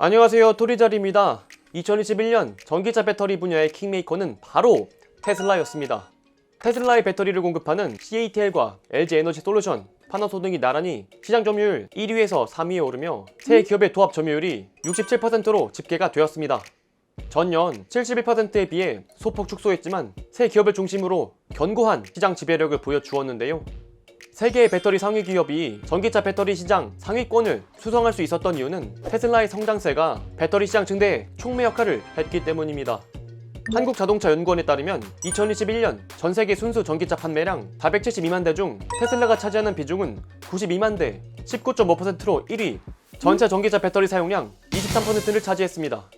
안녕하세요, 토리자리입니다. 2021년 전기차 배터리 분야의 킹메이커는 바로 테슬라였습니다. 테슬라의 배터리를 공급하는 CATL과 LG에너지솔루션, 파나소닉이 나란히 시장 점유율 1위에서 3위에 오르며 세 기업의 도합 점유율이 67%로 집계가 되었습니다. 전년 71%에 비해 소폭 축소했지만 세 기업을 중심으로 견고한 시장 지배력을 보여주었는데요. 세계의 배터리 상위 기업이 전기차 배터리 시장 상위권을 수성할 수 있었던 이유는 테슬라의 성장세가 배터리 시장 증대에 촉매 역할을 했기 때문입니다. 한국자동차연구원에 따르면 2021년 전 세계 순수 전기차 판매량 472만 대 중 테슬라가 차지하는 비중은 92만 대, 19.5%로 1위, 전체 전기차 배터리 사용량 23%를 차지했습니다.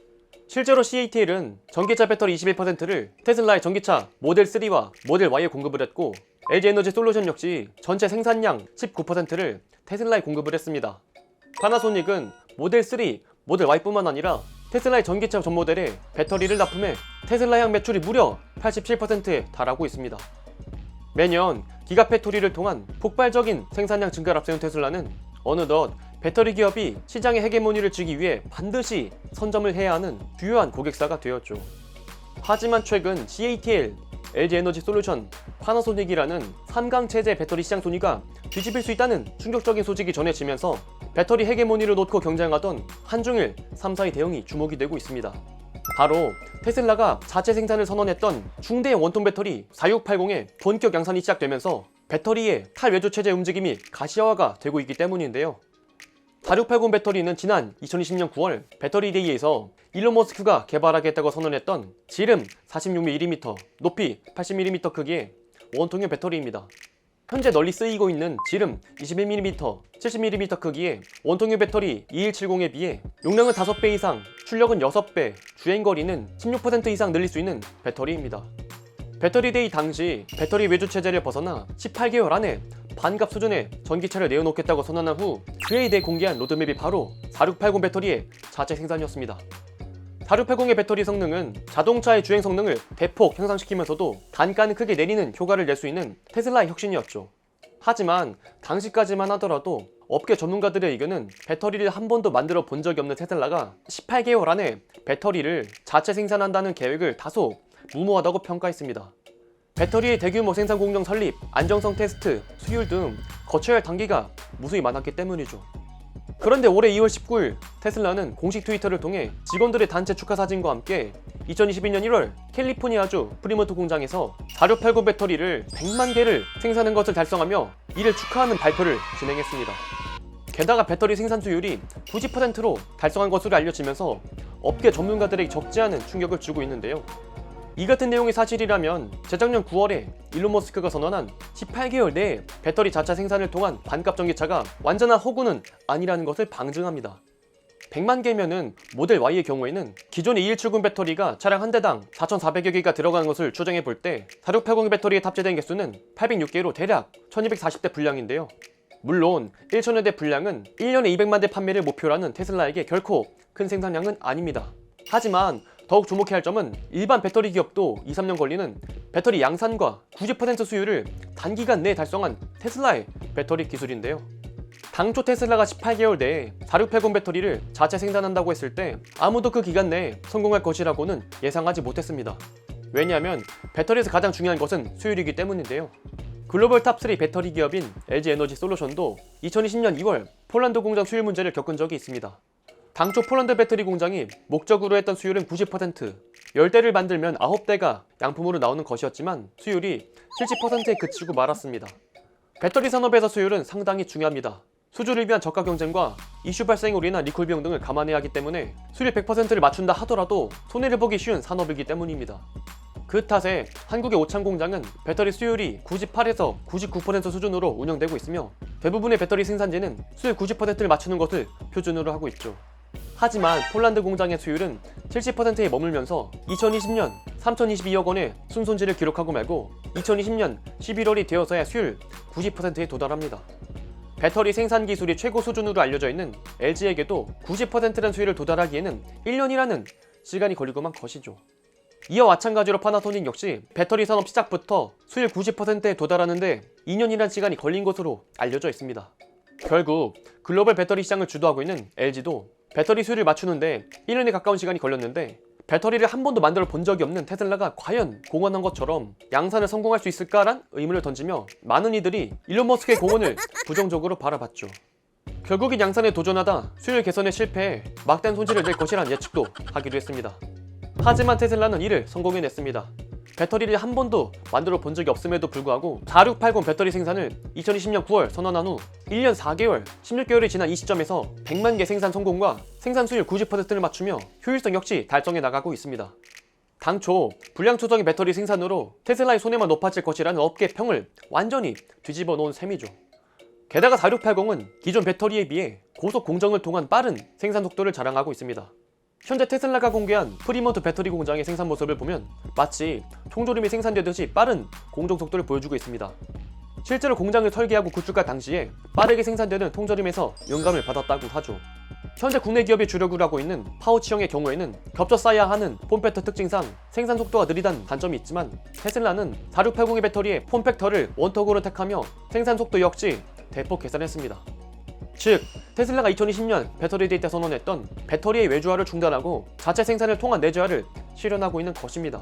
실제로 CATL은 전기차 배터리 21%를 테슬라의 전기차 모델 3와 모델 Y에 공급을 했고, LG에너지솔루션 역시 전체 생산량 19%를 테슬라에 공급을 했습니다. 파나소닉은 모델 3, 모델 Y뿐만 아니라 테슬라의 전기차 전 모델에 배터리를 납품해 테슬라향 매출이 무려 87%에 달하고 있습니다. 매년 기가팩토리를 통한 폭발적인 생산량 증가를 앞세운 테슬라는 어느덧 배터리 기업이 시장의 헤게모니를 쥐기 위해 반드시 선점을 해야 하는 주요한 고객사가 되었죠. 하지만 최근 CATL, LG에너지솔루션, 파나소닉이라는 3강 체제 배터리 시장 순위가 뒤집힐 수 있다는 충격적인 소식이 전해지면서 배터리 헤게모니를 놓고 경쟁하던 한중일 3사의 대응이 주목이 되고 있습니다. 바로 테슬라가 자체 생산을 선언했던 중대형 원통 배터리 4680의 본격 양산이 시작되면서 배터리의 탈외주 체제 움직임이 가시화가 되고 있기 때문인데요. 4680 배터리는 지난 2020년 9월 배터리데이에서 일론 머스크가 개발하겠다고 선언했던 지름 46mm, 높이 80mm 크기의 원통형 배터리입니다. 현재 널리 쓰이고 있는 지름 21mm, 70mm 크기의 원통형 배터리 2170에 비해 용량은 5배 이상, 출력은 6배, 주행거리는 16% 이상 늘릴 수 있는 배터리입니다. 배터리데이 당시 배터리 외주 체제를 벗어나 18개월 안에 반값 수준의 전기차를 내어놓겠다고 선언한 후 그에 대해 공개한 로드맵이 바로 4680 배터리의 자체 생산이었습니다. 4680의 배터리 성능은 자동차의 주행 성능을 대폭 향상시키면서도 단가는 크게 내리는 효과를 낼 수 있는 테슬라의 혁신이었죠. 하지만 당시까지만 하더라도 업계 전문가들의 의견은 배터리를 한 번도 만들어 본 적이 없는 테슬라가 18개월 안에 배터리를 자체 생산한다는 계획을 다소 무모하다고 평가했습니다. 배터리의 대규모 생산 공정 설립, 안정성 테스트, 수율 등 거쳐야 할 단계가 무수히 많았기 때문이죠. 그런데 올해 2월 19일 테슬라는 공식 트위터를 통해 직원들의 단체 축하 사진과 함께 2021년 1월 캘리포니아주 프리몬트 공장에서 4680 배터리를 100만 개를 생산한 것을 달성하며 이를 축하하는 발표를 진행했습니다. 게다가 배터리 생산 수율이 90%로 달성한 것으로 알려지면서 업계 전문가들에게 적지 않은 충격을 주고 있는데요. 이 같은 내용이 사실이라면 재작년 9월에 일론 머스크가 선언한 18개월 내에 배터리 자체 생산을 통한 반값 전기차가 완전한 허구는 아니라는 것을 방증합니다. 100만 개면은 모델 Y의 경우에는 기존의 2170 배터리가 차량 한 대당 4,400여 개가 들어가는 것을 추정해 볼 때 4680 배터리에 탑재된 개수는 806개로 대략 1240대 분량인데요. 물론 1000여 대 분량은 1년에 200만 대 판매를 목표라는 테슬라에게 결코 큰 생산량은 아닙니다. 하지만 더욱 주목해야 할 점은 일반 배터리 기업도 2-3년 걸리는 배터리 양산과 90% 수율을 단기간 내에 달성한 테슬라의 배터리 기술인데요. 당초 테슬라가 18개월 내에 4680 배터리를 자체 생산한다고 했을 때 아무도 그 기간 내에 성공할 것이라고는 예상하지 못했습니다. 왜냐하면 배터리에서 가장 중요한 것은 수율이기 때문인데요. 글로벌 탑3 배터리 기업인 LG에너지솔루션도 2020년 2월 폴란드 공장 수율 문제를 겪은 적이 있습니다. 당초 폴란드 배터리 공장이 목적으로 했던 수율은 90%, 10대를 만들면 9대가 양품으로 나오는 것이었지만 수율이 70%에 그치고 말았습니다. 배터리 산업에서 수율은 상당히 중요합니다. 수주를 위한 저가 경쟁과 이슈 발생으로 인한 리콜 비용 등을 감안해야 하기 때문에 수율 100%를 맞춘다 하더라도 손해를 보기 쉬운 산업이기 때문입니다. 그 탓에 한국의 오창 공장은 배터리 수율이 98에서 99% 수준으로 운영되고 있으며 대부분의 배터리 생산지는 수율 90%를 맞추는 것을 표준으로 하고 있죠. 하지만 폴란드 공장의 수율은 70%에 머물면서 2020년 3,022억 원의 순손실을 기록하고 말고 2020년 11월이 되어서야 수율 90%에 도달합니다. 배터리 생산 기술이 최고 수준으로 알려져 있는 LG에게도 90%라는 수율을 도달하기에는 1년이라는 시간이 걸리고만 것이죠. 이와 마찬가지로 파나소닉 역시 배터리 산업 시작부터 수율 90%에 도달하는데 2년이란 시간이 걸린 것으로 알려져 있습니다. 결국 글로벌 배터리 시장을 주도하고 있는 LG도 배터리 수율을 맞추는데 1년에 가까운 시간이 걸렸는데 배터리를 한 번도 만들어 본 적이 없는 테슬라가 과연 공언한 것처럼 양산을 성공할 수 있을까란 의문을 던지며 많은 이들이 일론 머스크의 공언을 부정적으로 바라봤죠. 결국엔 양산에 도전하다 수율 개선에 실패해 막대한 손실을 낼 것이란 예측도 하기도 했습니다. 하지만 테슬라는 이를 성공해냈습니다. 배터리를 한 번도 만들어 본 적이 없음에도 불구하고 4680 배터리 생산을 2020년 9월 선언한 후 1년 4개월, 16개월이 지난 이 시점에서 100만 개 생산 성공과 생산 수율 90%를 맞추며 효율성 역시 달성해 나가고 있습니다. 당초 불량 투성이 배터리 생산으로 테슬라의 손해만 높아질 것이라는 업계 평을 완전히 뒤집어 놓은 셈이죠. 게다가 4680은 기존 배터리에 비해 고속 공정을 통한 빠른 생산 속도를 자랑하고 있습니다. 현재 테슬라가 공개한 프리몬트 배터리 공장의 생산 모습을 보면 마치 통조림이 생산되듯이 빠른 공정 속도를 보여주고 있습니다. 실제로 공장을 설계하고 구축할 당시에 빠르게 생산되는 통조림에서 영감을 받았다고 하죠. 현재 국내 기업이 주력으로 하고 있는 파우치형의 경우에는 겹쳐 쌓아야 하는 폼팩터 특징상 생산 속도가 느리다는 단점이 있지만 테슬라는 4680의 배터리에 폼팩터를 원턱으로 택하며 생산 속도 역시 대폭 개선했습니다. 즉, 테슬라가 2020년 배터리 데이 때 선언했던 배터리의 외주화를 중단하고 자체 생산을 통한 내재화를 실현하고 있는 것입니다.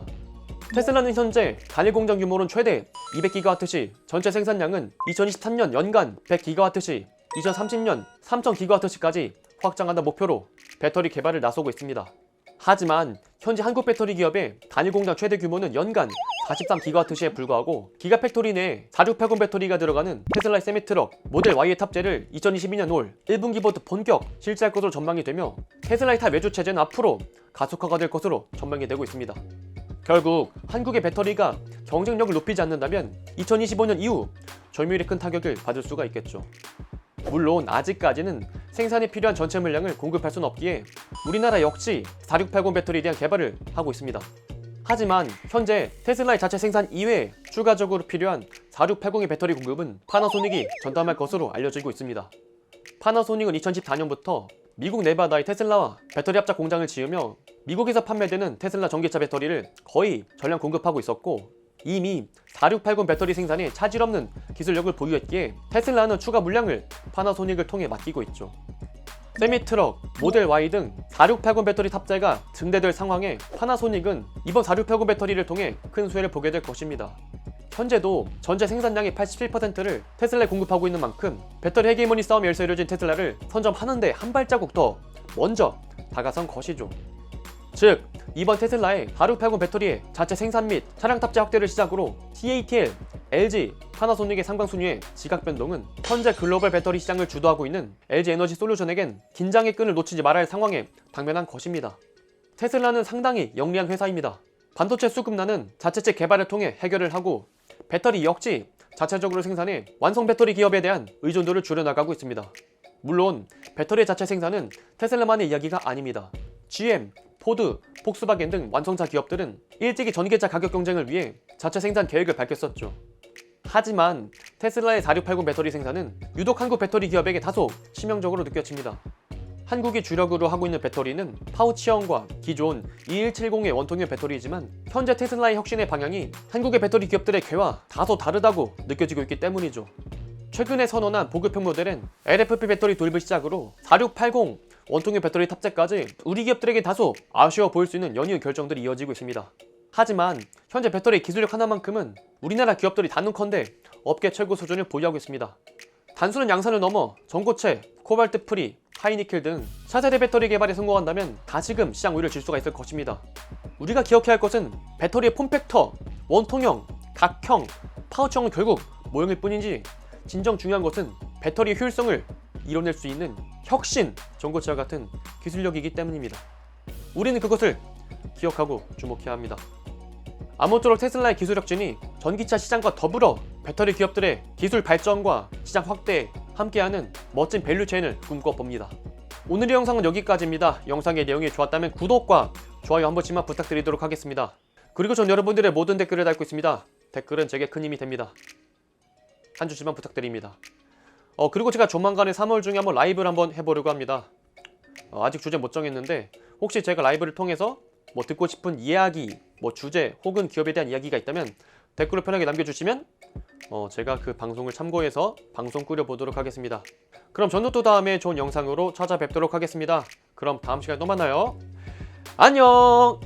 테슬라는 현재 단일 공장 규모는 최대 200GWh, 전체 생산량은 2023년 연간 100GWh, 2030년 3000GWh까지 확장한다 목표로 배터리 개발을 나서고 있습니다. 하지만 현재 한국 배터리 기업의 단일 공장 최대 규모는 연간 43GWh에 불과하고 기가팩토리 내에 4680 배터리가 들어가는 테슬라의 세미트럭 모델 Y의 탑재를 2022년 올 1분기부터 본격 실시할 것으로 전망이 되며 테슬라의 탑 외주 체제는 앞으로 가속화가 될 것으로 전망이 되고 있습니다. 결국 한국의 배터리가 경쟁력을 높이지 않는다면 2025년 이후 점유율이 큰 타격을 받을 수가 있겠죠. 물론 아직까지는 생산에 필요한 전체 물량을 공급할 수는 없기에 우리나라 역시 4680 배터리에 대한 개발을 하고 있습니다. 하지만 현재 테슬라의 자체 생산 이외에 추가적으로 필요한 4680의 배터리 공급은 파나소닉이 전담할 것으로 알려지고 있습니다. 파나소닉은 2014년부터 미국 네바다의 테슬라와 배터리 합작 공장을 지으며 미국에서 판매되는 테슬라 전기차 배터리를 거의 전량 공급하고 있었고 이미 4680 배터리 생산에 차질 없는 기술력을 보유했기에 테슬라는 추가 물량을 파나소닉을 통해 맡기고 있죠. 세미트럭, 모델 Y 등 4680 배터리 탑재가 증대될 상황에 파나소닉은 이번 4680 배터리를 통해 큰 수혜를 보게 될 것입니다. 현재도 전체 생산량의 87%를 테슬라에 공급하고 있는 만큼 배터리 헤게모니 싸움이 열세려진 테슬라를 선점하는데 한 발자국 더 먼저 다가선 것이죠. 즉, 이번 테슬라의 4680 배터리의 자체 생산 및 차량 탑재 확대를 시작으로 CATL, LG, 파나소닉의 상방 순위의 지각 변동은 현재 글로벌 배터리 시장을 주도하고 있는 LG 에너지 솔루션에겐 긴장의 끈을 놓치지 말아야 할 상황에 당면한 것입니다. 테슬라는 상당히 영리한 회사입니다. 반도체 수급난은 자체체 개발을 통해 해결을 하고 배터리 역시 자체적으로 생산해 완성 배터리 기업에 대한 의존도를 줄여나가고 있습니다. 물론 배터리 자체 생산은 테슬라만의 이야기가 아닙니다. GM, 포드, 폭스바겐 등 완성차 기업들은 일찍이 전기차 가격 경쟁을 위해 자체 생산 계획을 밝혔었죠. 하지만 테슬라의 4680 배터리 생산은 유독 한국 배터리 기업에게 다소 치명적으로 느껴집니다. 한국이 주력으로 하고 있는 배터리는 파우치형과 기존 2170의 원통형 배터리이지만 현재 테슬라의 혁신의 방향이 한국의 배터리 기업들의 궤와 다소 다르다고 느껴지고 있기 때문이죠. 최근에 선언한 보급형 모델은 LFP 배터리 도입을 시작으로 4680 원통형 배터리 탑재까지 우리 기업들에게 다소 아쉬워 보일 수 있는 연이은 결정들이 이어지고 있습니다. 하지만 현재 배터리 기술력 하나만큼은 우리나라 기업들이 단언컨대 업계 최고 수준을 보유하고 있습니다. 단순한 양산을 넘어 전고체, 코발트 프리, 하이니켈 등 차세대 배터리 개발에 성공한다면 다시금 시장 우위를 질 수가 있을 것입니다. 우리가 기억해야 할 것은 배터리의 폼팩터, 원통형, 각형, 파우치형은 결국 모형일 뿐이지 진정 중요한 것은 배터리의 효율성을 이뤄낼 수 있는 혁신 전고체와 같은 기술력이기 때문입니다. 우리는 그것을 기억하고 주목해야 합니다. 아무쪼록 테슬라의 기술 혁신이 전기차 시장과 더불어 배터리 기업들의 기술 발전과 시장 확대에 함께하는 멋진 밸류체인을 꿈꿔봅니다. 오늘의 영상은 여기까지입니다. 영상의 내용이 좋았다면 구독과 좋아요 한 번씩만 부탁드리도록 하겠습니다. 그리고 전 여러분들의 모든 댓글을 달고 있습니다. 댓글은 제게 큰 힘이 됩니다. 한 주씩만 부탁드립니다. 그리고 제가 조만간에 3월 중에 한번 라이브를 한번 해보려고 합니다. 아직 주제 못 정했는데 혹시 제가 라이브를 통해서 뭐 듣고 싶은 이야기, 뭐 주제 혹은 기업에 대한 이야기가 있다면 댓글로 편하게 남겨주시면 제가 그 방송을 참고해서 방송 꾸려보도록 하겠습니다. 그럼 저는 또 다음에 좋은 영상으로 찾아뵙도록 하겠습니다. 그럼 다음 시간에 또 만나요. 안녕.